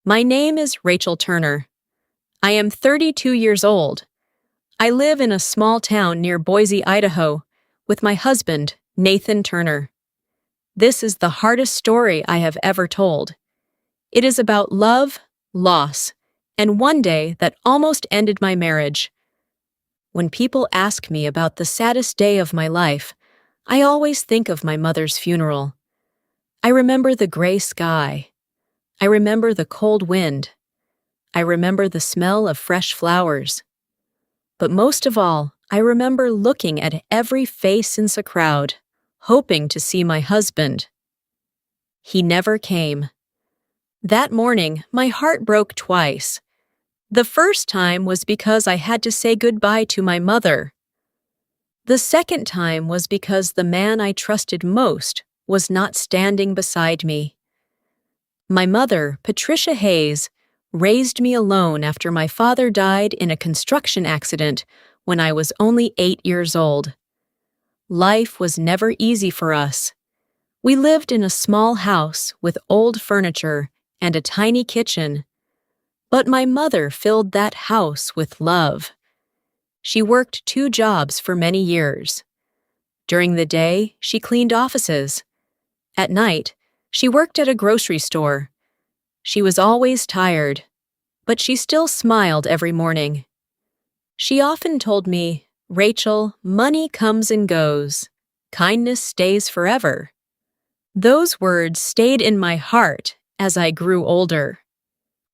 My name is Rachel Turner. I am 32 years old. I live in a small town near Boise, Idaho, with my husband, Nathan Turner. This is the hardest story I have ever told. It is about love, loss, and one day that almost ended my marriage. When people ask me about the saddest day of my life, I always think of my mother's funeral. I remember the gray sky. I remember the cold wind. I remember the smell of fresh flowers. But most of all, I remember looking at every face in the crowd, hoping to see my husband. He never came. That morning, my heart broke twice. The first time was because I had to say goodbye to my mother. The second time was because the man I trusted most was not standing beside me. My mother, Patricia Hayes, raised me alone after my father died in a construction accident when I was only 8 years old. Life was never easy for us. We lived in a small house with old furniture and a tiny kitchen. But my mother filled that house with love. She worked 2 jobs for many years. During the day, she cleaned offices. At night, she worked at a grocery store. She was always tired, but she still smiled every morning. She often told me, "Rachel, money comes and goes. Kindness stays forever." Those words stayed in my heart as I grew older.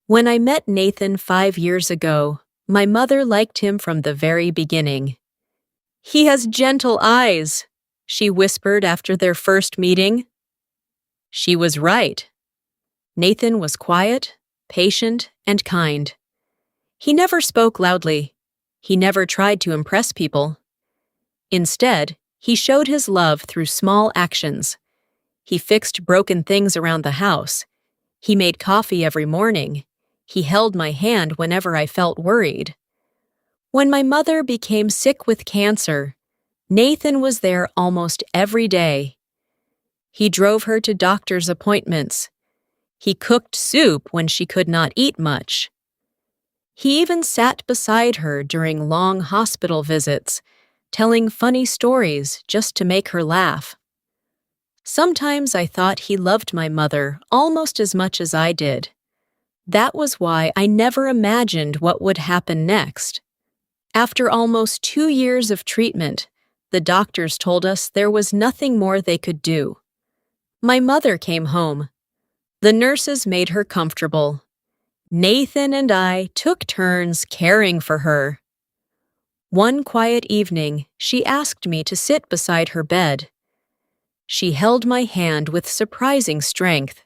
When I met Nathan 5 years ago, my mother liked him from the very beginning. "He has gentle eyes," she whispered after their first meeting. She was right. Nathan was quiet, patient, and kind. He never spoke loudly. He never tried to impress people. Instead, he showed his love through small actions. He fixed broken things around the house. He made coffee every morning. He held my hand whenever I felt worried. When my mother became sick with cancer, Nathan was there almost every day. He drove her to doctor's appointments. He cooked soup when she could not eat much. He even sat beside her during long hospital visits, telling funny stories just to make her laugh. Sometimes I thought he loved my mother almost as much as I did. That was why I never imagined what would happen next. After almost 2 years of treatment, the doctors told us there was nothing more they could do. My mother came home. The nurses made her comfortable. Nathan and I took turns caring for her. One quiet evening, she asked me to sit beside her bed. She held my hand with surprising strength.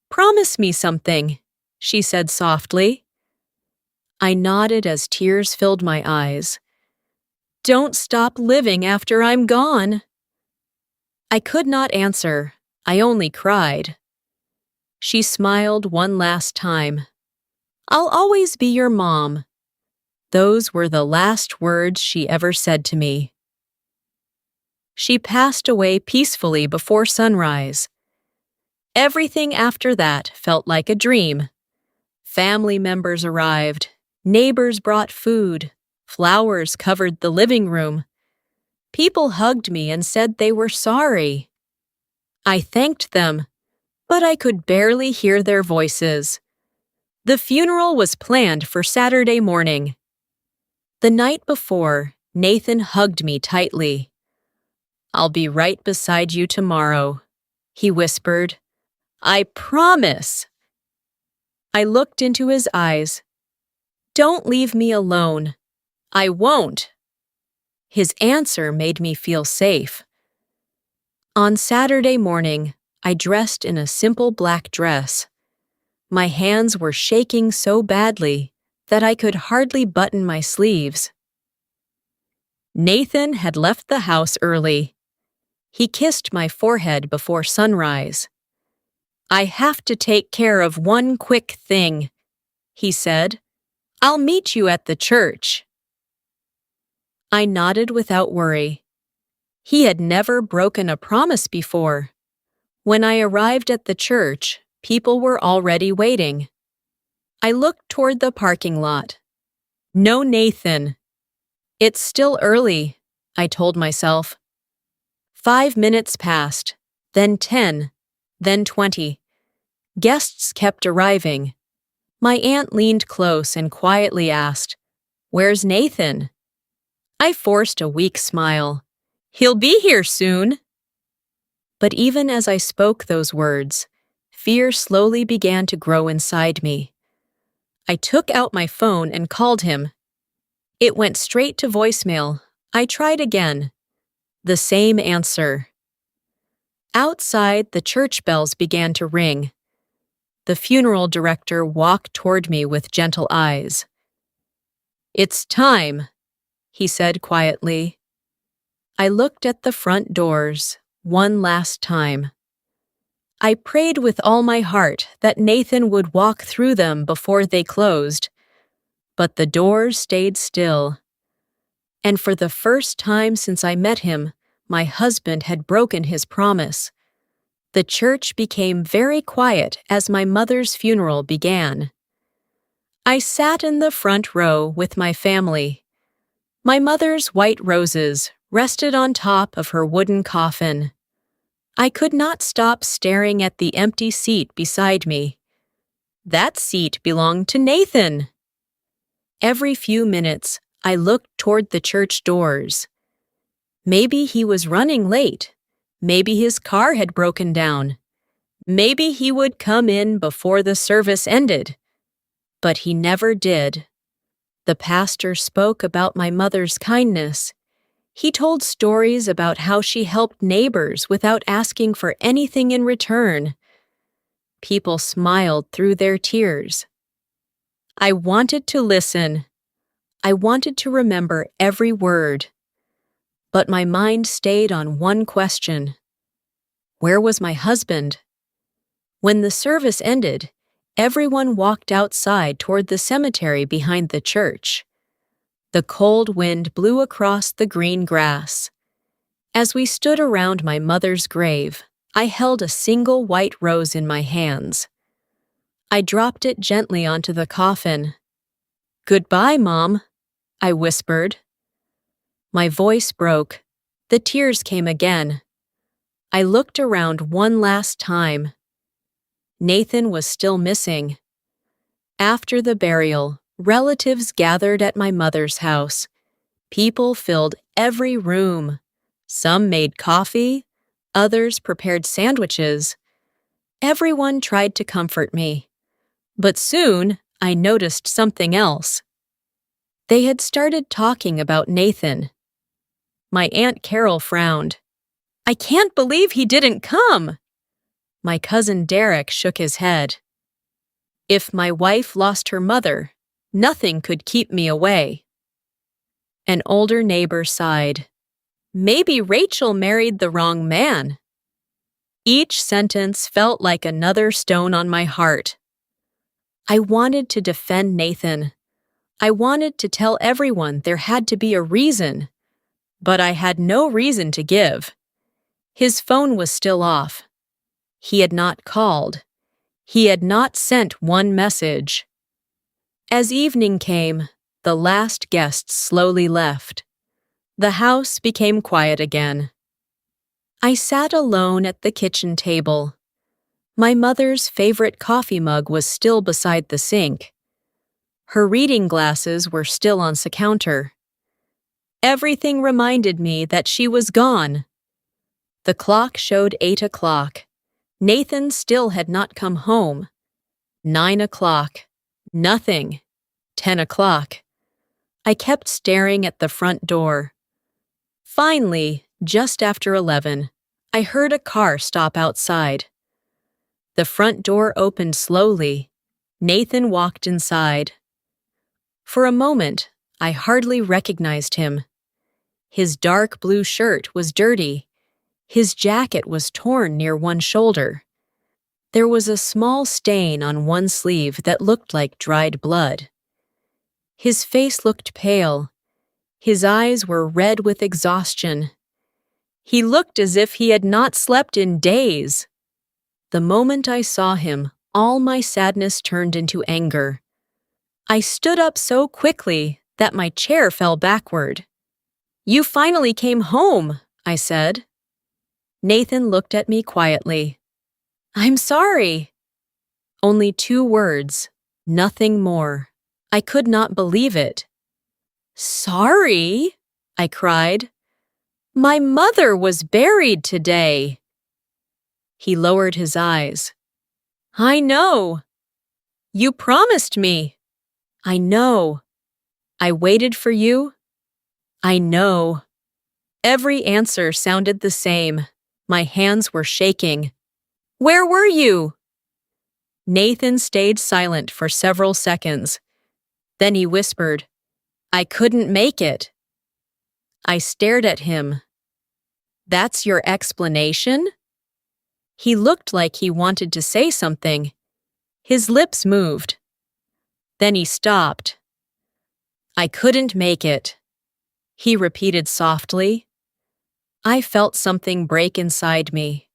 "Promise me something," she said softly. I nodded as tears filled my eyes. "Don't stop living after I'm gone." I could not answer. I only cried. She smiled one last time. "I'll always be your mom." Those were the last words she ever said to me. She passed away peacefully before sunrise. Everything after that felt like a dream. Family members arrived. Neighbors brought food. Flowers covered the living room. People hugged me and said they were sorry. I thanked them, but I could barely hear their voices. The funeral was planned for Saturday morning. The night before, Nathan hugged me tightly. "I'll be right beside you tomorrow," he whispered. "I promise." I looked into his eyes. "Don't leave me alone." "I won't." His answer made me feel safe. On Saturday morning, I dressed in a simple black dress. My hands were shaking so badly that I could hardly button my sleeves. Nathan had left the house early. He kissed my forehead before sunrise. "I have to take care of one quick thing," he said. "I'll meet you at the church." I nodded without worry. He had never broken a promise before. When I arrived at the church, people were already waiting. I looked toward the parking lot. No Nathan. It's still early, I told myself. 5 minutes passed, then 10, then 20. Guests kept arriving. My aunt leaned close and quietly asked, "Where's Nathan?" I forced a weak smile. "He'll be here soon." But even as I spoke those words, fear slowly began to grow inside me. I took out my phone and called him. It went straight to voicemail. I tried again. The same answer. Outside, the church bells began to ring. The funeral director walked toward me with gentle eyes. "It's time," he said quietly. I looked at the front doors one last time. I prayed with all my heart that Nathan would walk through them before they closed, but the doors stayed still. And for the first time since I met him, my husband had broken his promise. The church became very quiet as my mother's funeral began. I sat in the front row with my family. My mother's white roses rested on top of her wooden coffin. I could not stop staring at the empty seat beside me. That seat belonged to Nathan. Every few minutes, I looked toward the church doors. Maybe he was running late. Maybe his car had broken down. Maybe he would come in before the service ended. But he never did. The pastor spoke about my mother's kindness. He told stories about how she helped neighbors without asking for anything in return. People smiled through their tears. I wanted to listen. I wanted to remember every word. But my mind stayed on one question. Where was my husband? When the service ended, everyone walked outside toward the cemetery behind the church. The cold wind blew across the green grass. As we stood around my mother's grave, I held a single white rose in my hands. I dropped it gently onto the coffin. "Goodbye, Mom," I whispered. My voice broke. The tears came again. I looked around one last time. Nathan was still missing. After the burial, relatives gathered at my mother's house. People filled every room. Some made coffee, others prepared sandwiches. Everyone tried to comfort me. But soon, I noticed something else. They had started talking about Nathan. My Aunt Carol frowned. "I can't believe he didn't come." My cousin Derek shook his head. If my wife lost her mother, nothing could keep me away. An older neighbor sighed. "Maybe Rachel married the wrong man." Each sentence felt like another stone on my heart. I wanted to defend Nathan. I wanted to tell everyone there had to be a reason. But I had no reason to give. His phone was still off. He had not called. He had not sent one message. As evening came, the last guests slowly left. The house became quiet again. I sat alone at the kitchen table. My mother's favorite coffee mug was still beside the sink. Her reading glasses were still on the counter. Everything reminded me that she was gone. The clock showed 8 o'clock. Nathan still had not come home. 9 o'clock. Nothing. 10 o'clock. I kept staring at the front door. Finally, just after 11, I heard a car stop outside. The front door opened slowly. Nathan walked inside. For a moment, I hardly recognized him. His dark blue shirt was dirty. His jacket was torn near one shoulder. There was a small stain on one sleeve that looked like dried blood. His face looked pale. His eyes were red with exhaustion. He looked as if he had not slept in days. The moment I saw him, all my sadness turned into anger. I stood up so quickly that my chair fell backward. "You finally came home," I said. Nathan looked at me quietly. "I'm sorry." Only 2 words, nothing more. I could not believe it. "Sorry?" I cried. "My mother was buried today." He lowered his eyes. "I know. You promised me." "I know. I waited for you." "I know." Every answer sounded the same. My hands were shaking. "Where were you?" Nathan stayed silent for several seconds. Then he whispered, "I couldn't make it." I stared at him. "That's your explanation?" He looked like he wanted to say something. His lips moved. Then he stopped. "I couldn't make it," he repeated softly. I felt something break inside me.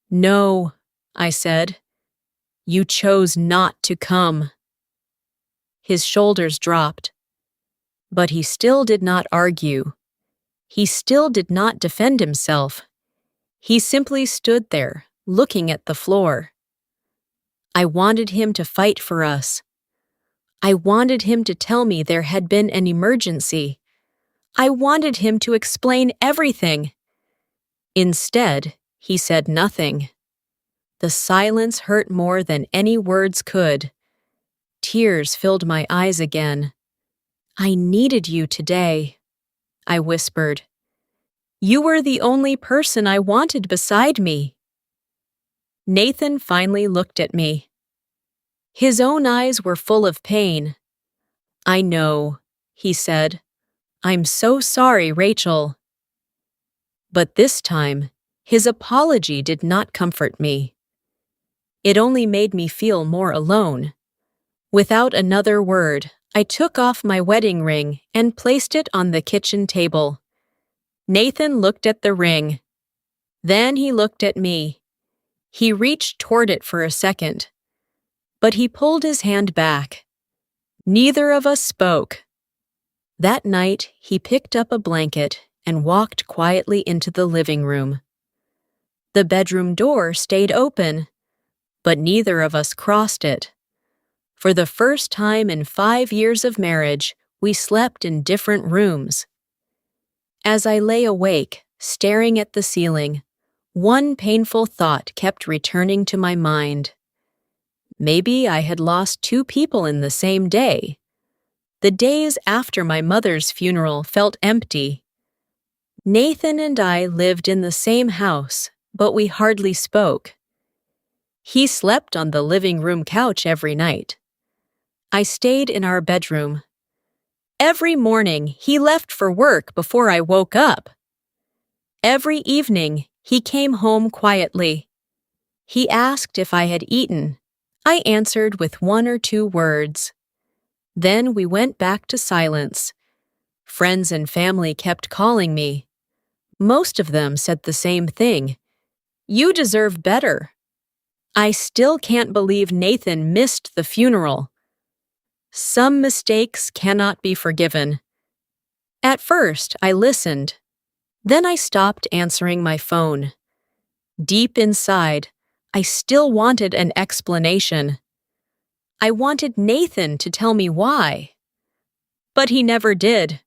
"No," I said. "You chose not to come." His shoulders dropped. But he still did not argue. He still did not defend himself. He simply stood there, looking at the floor. I wanted him to fight for us. I wanted him to tell me there had been an emergency. I wanted him to explain everything. Instead, he said nothing. The silence hurt more than any words could. Tears filled my eyes again. "I needed you today," I whispered. "You were the only person I wanted beside me." Nathan finally looked at me. His own eyes were full of pain. "I know," he said. "I'm so sorry, Rachel." But this time, his apology did not comfort me. It only made me feel more alone. Without another word, I took off my wedding ring and placed it on the kitchen table. Nathan looked at the ring. Then he looked at me. He reached toward it for a second, but he pulled his hand back. Neither of us spoke. That night, he picked up a blanket and walked quietly into the living room. The bedroom door stayed open, but neither of us crossed it. For the first time in 5 years of marriage, we slept in different rooms. As I lay awake, staring at the ceiling, one painful thought kept returning to my mind. Maybe I had lost 2 people in the same day. The days after my mother's funeral felt empty. Nathan and I lived in the same house, but we hardly spoke. He slept on the living room couch every night. I stayed in our bedroom. Every morning, he left for work before I woke up. Every evening, he came home quietly. He asked if I had eaten. I answered with 1 or 2 words. Then we went back to silence. Friends and family kept calling me. Most of them said the same thing. "You deserve better." I still can't believe Nathan missed the funeral. Some mistakes cannot be forgiven. At first, I listened. Then I stopped answering my phone. Deep inside, I still wanted an explanation. I wanted Nathan to tell me why. But he never did.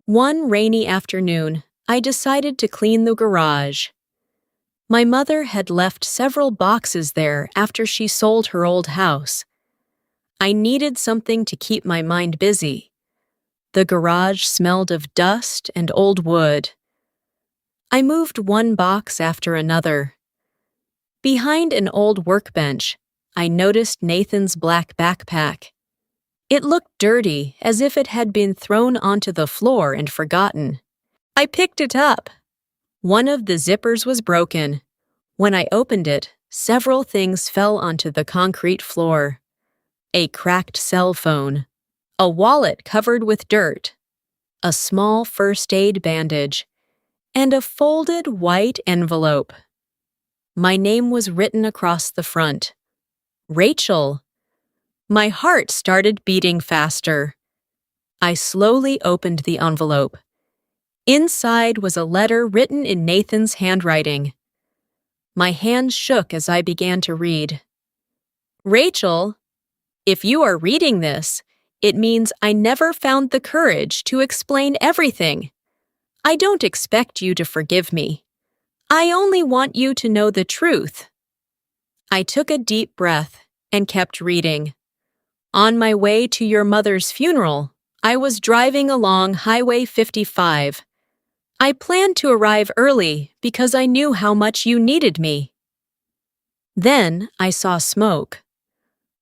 One rainy afternoon, I decided to clean the garage. My mother had left several boxes there after she sold her old house. I needed something to keep my mind busy. The garage smelled of dust and old wood. I moved one box after another. Behind an old workbench, I noticed Nathan's black backpack. It looked dirty, as if it had been thrown onto the floor and forgotten. I picked it up. One of the zippers was broken. When I opened it, several things fell onto the concrete floor. A cracked cell phone, a wallet covered with dirt, a small first aid bandage, and a folded white envelope. My name was written across the front. Rachel. My heart started beating faster. I slowly opened the envelope. Inside was a letter written in Nathan's handwriting. My hands shook as I began to read. Rachel, if you are reading this, it means I never found the courage to explain everything. I don't expect you to forgive me. I only want you to know the truth. I took a deep breath and kept reading. On my way to your mother's funeral, I was driving along Highway 55. I planned to arrive early because I knew how much you needed me. Then I saw smoke.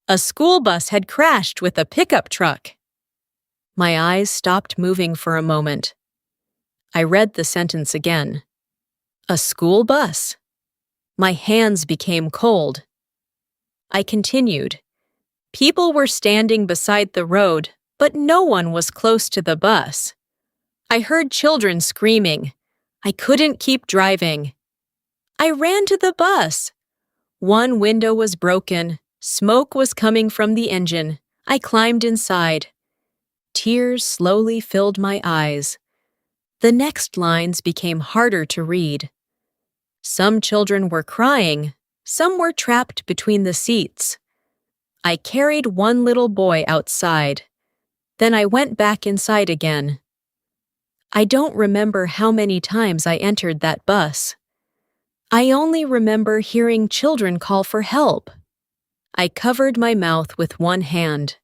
A school bus had crashed with a pickup truck. My eyes stopped moving for a moment. I read the sentence again. A school bus. My hands became cold. I continued. People were standing beside the road, but no one was close to the bus. I heard children screaming. I couldn't keep driving. I ran to the bus. One window was broken. Smoke was coming from the engine. I climbed inside. Tears slowly filled my eyes. The next lines became harder to read. Some children were crying. Some were trapped between the seats. I carried one little boy outside. Then I went back inside again. I don't remember how many times I entered that bus. I only remember hearing children call for help. I covered my mouth with one hand.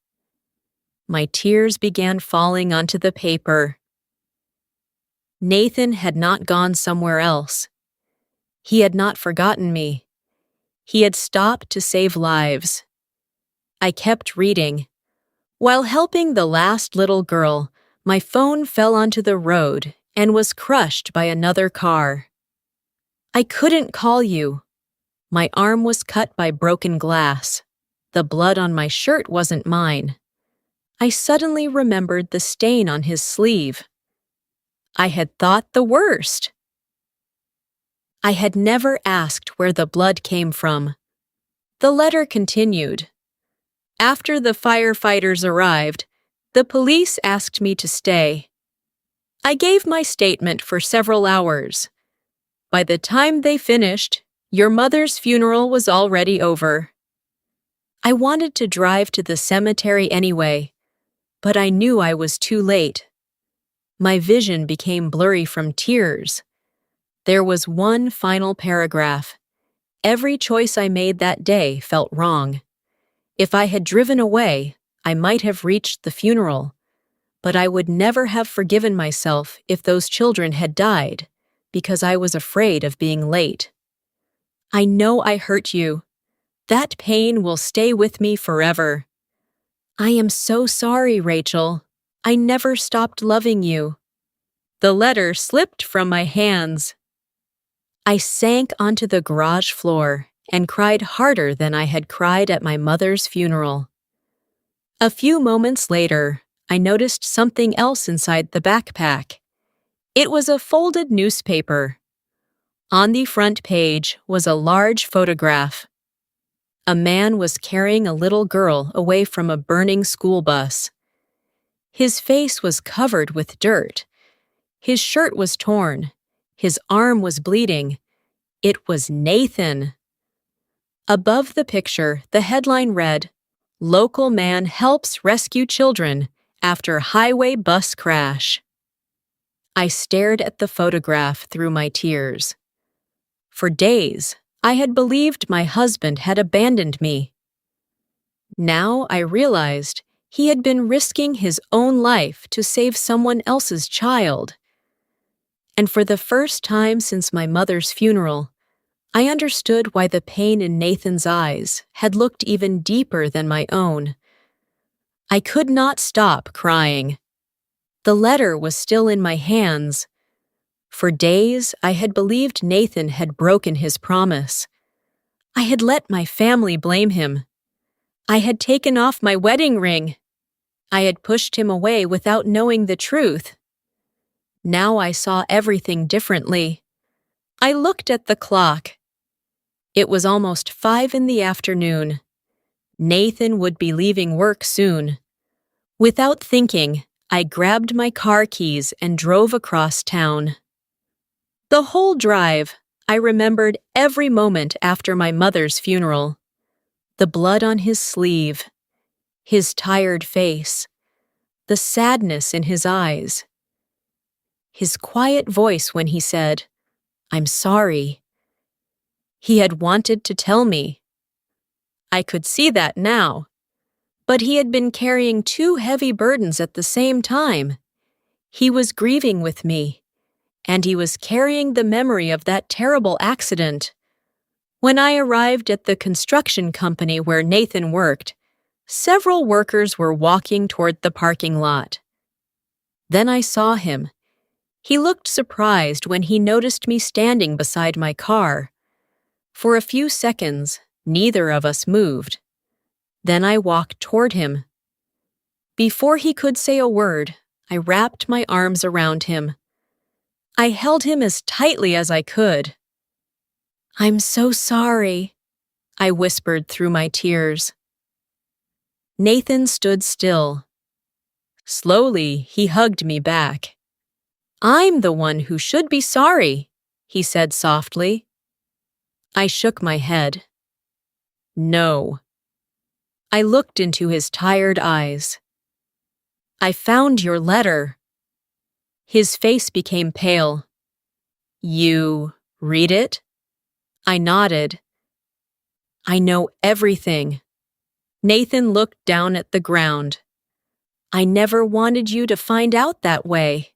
My tears began falling onto the paper. Nathan had not gone somewhere else. He had not forgotten me. He had stopped to save lives. I kept reading. While helping the last little girl, my phone fell onto the road and was crushed by another car. I couldn't call you. My arm was cut by broken glass. The blood on my shirt wasn't mine. I suddenly remembered the stain on his sleeve. I had thought the worst. I had never asked where the blood came from. The letter continued. After the firefighters arrived, the police asked me to stay. I gave my statement for several hours. By the time they finished, your mother's funeral was already over. I wanted to drive to the cemetery anyway, but I knew I was too late. My vision became blurry from tears. There was one final paragraph. Every choice I made that day felt wrong. If I had driven away, I might have reached the funeral, but I would never have forgiven myself if those children had died, because I was afraid of being late. I know I hurt you. That pain will stay with me forever. I am so sorry, Rachel. I never stopped loving you. The letter slipped from my hands. I sank onto the garage floor and cried harder than I had cried at my mother's funeral. A few moments later, I noticed something else inside the backpack. It was a folded newspaper. On the front page was a large photograph. A man was carrying a little girl away from a burning school bus. His face was covered with dirt. His shirt was torn. His arm was bleeding. It was Nathan. Above the picture, the headline read, "Local man helps rescue children after highway bus crash." I stared at the photograph through my tears. For days, I had believed my husband had abandoned me. Now I realized he had been risking his own life to save someone else's child. And for the first time since my mother's funeral, I understood why the pain in Nathan's eyes had looked even deeper than my own. I could not stop crying. The letter was still in my hands. For days, I had believed Nathan had broken his promise. I had let my family blame him. I had taken off my wedding ring. I had pushed him away without knowing the truth. Now I saw everything differently. I looked at the clock. It was almost 5 in the afternoon. Nathan would be leaving work soon. Without thinking, I grabbed my car keys and drove across town. The whole drive, I remembered every moment after my mother's funeral. The blood on his sleeve, his tired face, the sadness in his eyes. His quiet voice when he said, "I'm sorry." He had wanted to tell me. I could see that now. But he had been carrying two heavy burdens at the same time. He was grieving with me, and he was carrying the memory of that terrible accident. When I arrived at the construction company where Nathan worked, several workers were walking toward the parking lot. Then I saw him. He looked surprised when he noticed me standing beside my car. For a few seconds, neither of us moved. Then I walked toward him. Before he could say a word, I wrapped my arms around him. I held him as tightly as I could. "I'm so sorry," I whispered through my tears. Nathan stood still. Slowly, he hugged me back. "I'm the one who should be sorry," he said softly. I shook my head. "No." I looked into his tired eyes. "I found your letter." His face became pale. "You read it?" I nodded. "I know everything." Nathan looked down at the ground. "I never wanted you to find out that way.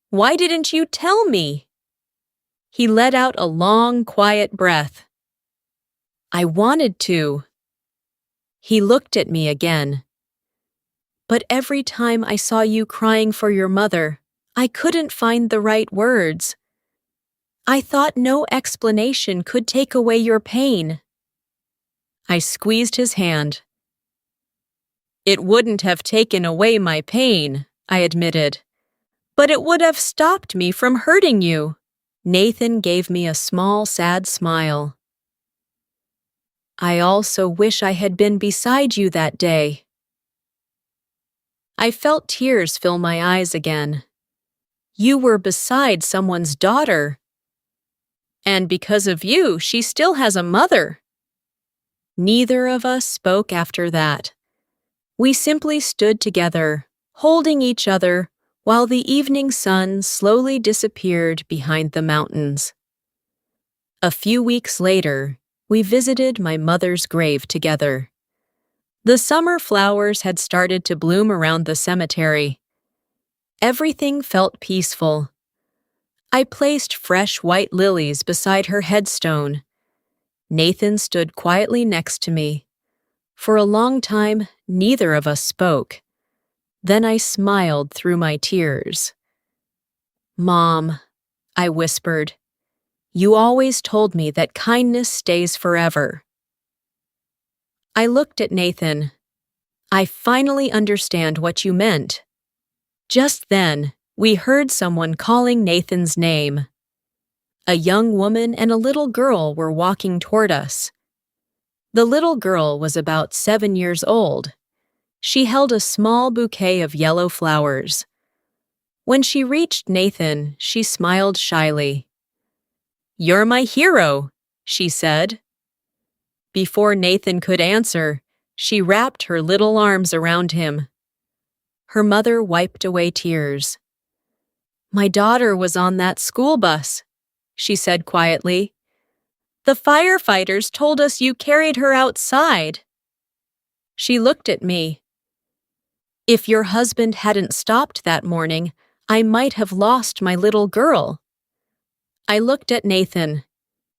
Why didn't you tell me?" He let out a long, quiet breath. "I wanted to." He looked at me again. "But every time I saw you crying for your mother, I couldn't find the right words. I thought no explanation could take away your pain." I squeezed his hand. "It wouldn't have taken away my pain," I admitted. "But it would have stopped me from hurting you." Nathan gave me a small, sad smile. "I also wish I had been beside you that day." I felt tears fill my eyes again. "You were beside someone's daughter. And because of you, she still has a mother." Neither of us spoke after that. We simply stood together, holding each other, while the evening sun slowly disappeared behind the mountains. A few weeks later, we visited my mother's grave together. The summer flowers had started to bloom around the cemetery. Everything felt peaceful. I placed fresh white lilies beside her headstone. Nathan stood quietly next to me. For a long time, neither of us spoke. Then I smiled through my tears. "Mom," I whispered, "you always told me that kindness stays forever." I looked at Nathan. "I finally understand what you meant." Just then, we heard someone calling Nathan's name. A young woman and a little girl were walking toward us. The little girl was about 7 years old. She held a small bouquet of yellow flowers. When she reached Nathan, she smiled shyly. "You're my hero," she said. Before Nathan could answer, she wrapped her little arms around him. Her mother wiped away tears. "My daughter was on that school bus," she said quietly. "The firefighters told us you carried her outside." She looked at me. "If your husband hadn't stopped that morning, I might have lost my little girl." I looked at Nathan.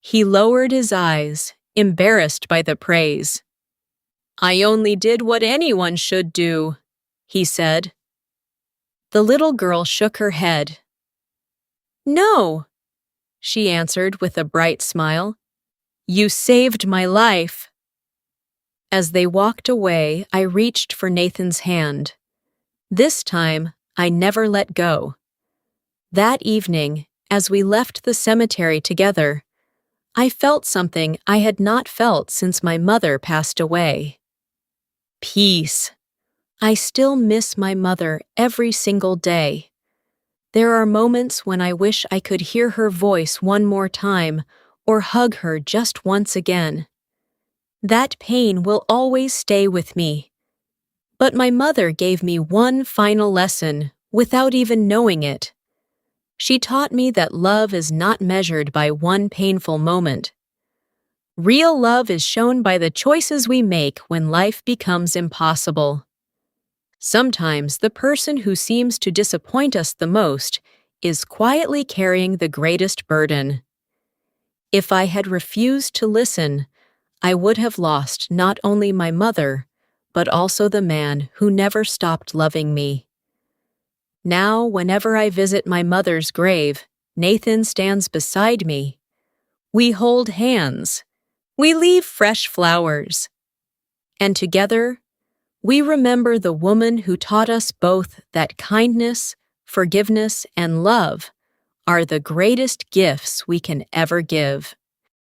He lowered his eyes, embarrassed by the praise. "I only did what anyone should do," he said. The little girl shook her head. "No," she answered with a bright smile. "You saved my life." As they walked away, I reached for Nathan's hand. This time, I never let go. That evening, as we left the cemetery together, I felt something I had not felt since my mother passed away. peace. I still miss my mother every single day. There are moments when I wish I could hear her voice one more time or hug her just once again. That pain will always stay with me. But my mother gave me one final lesson without even knowing it. She taught me that love is not measured by one painful moment. Real love is shown by the choices we make when life becomes impossible. Sometimes the person who seems to disappoint us the most is quietly carrying the greatest burden. If I had refused to listen, I would have lost not only my mother, but also the man who never stopped loving me. Now, whenever I visit my mother's grave, Nathan stands beside me. We hold hands. We leave fresh flowers. And together, we remember the woman who taught us both that kindness, forgiveness, and love are the greatest gifts we can ever give.